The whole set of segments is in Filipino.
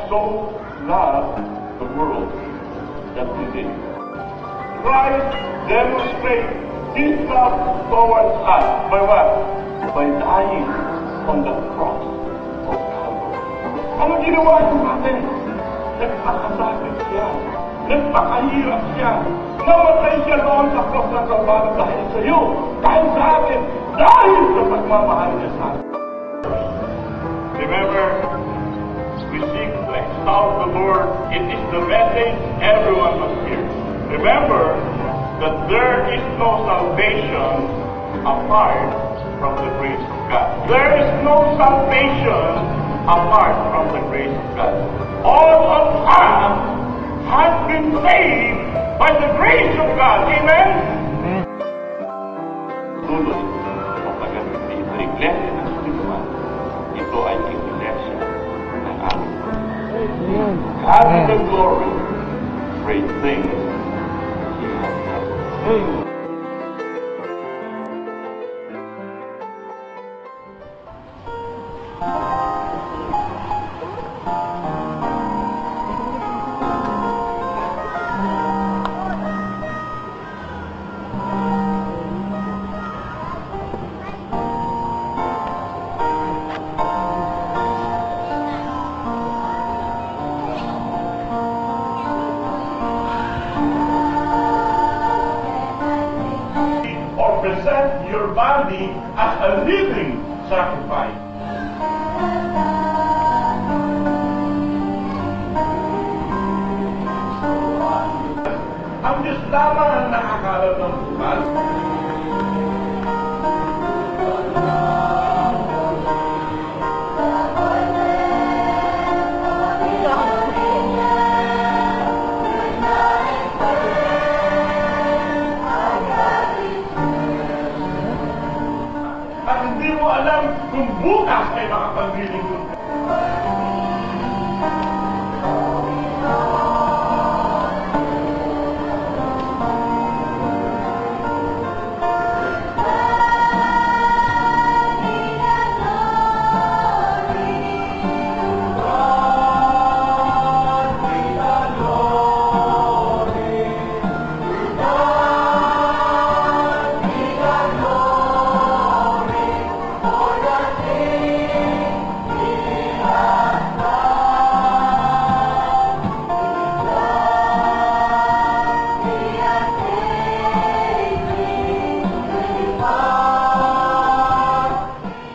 so loved the world that he did. Christ demonstrates his love towards us by what? By dying on the cross of Calvary. Ano ginawa niya natin? Nagpakasakit siya. Nagpakahirap siya. Namatay siya doon sa cross ng Calvary dahil sa iyo, dahil sa akin, dahil sa pagmamahal niya sa akin. Remember, we seek to exalt the Lord. It is the message everyone must hear. Remember that there is no salvation apart from the grace of God. There is no salvation apart from the grace of God. All of us have been saved by the grace of God. Amen? Tuloy ang pagkakas ito, iglesia ng Espiritu. Ito ay iglesia ng aming Panginoon. God be the glory. Great things He has done. Present your body as a living sacrifice. Ang Diyos lamang ang nakakaalam ng bukas. At hindi mo alam kung bukas ay makapaglilingkod ka.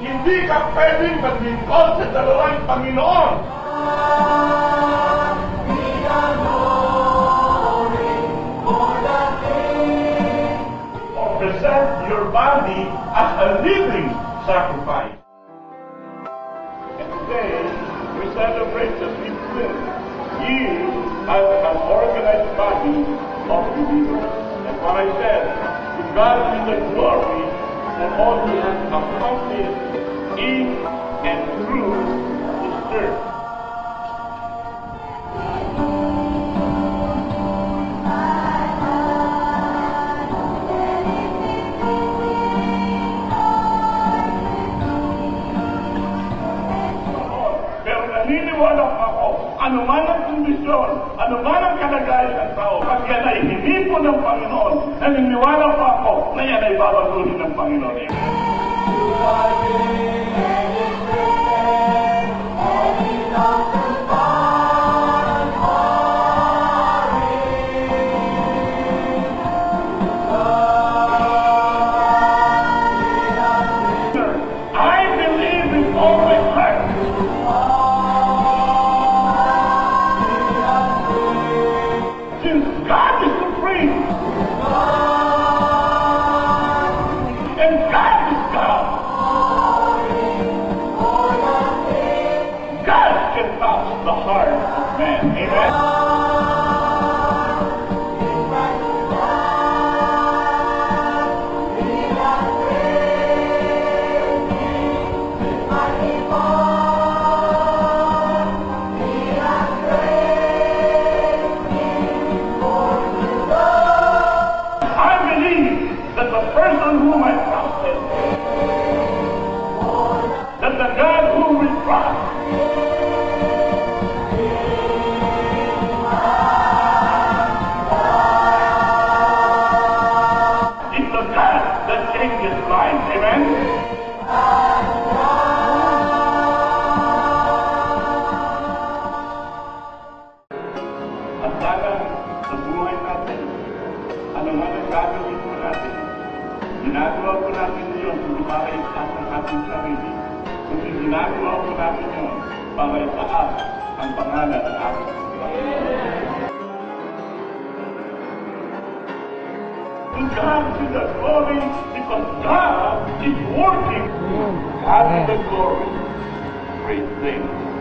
Hindi ka pwedeng maglingkod sa dalawang Panginoon. Or present your body as a living sacrifice. And today, we celebrate the 15th year as an organized body of believers. And what I said, to God be the glory for all He has accomplished in and through His church. Pero naniniwala ako, anuman ang kondisyon, anuman ang kalagayan ng tao, pag yan ay hindi po ng Panginoon, naniniwala pa ako na yan ay babaguhin ng Panginoon. The heart of man. Amen. I believe that the person whom I trusted, that the God whom we trust, para itaas ang ating sarili. Kung ginagawa ko natin yun, para itaas ang pangalan ng ating Panginoon. To God be the glory because God is working. God is the glory. Great things.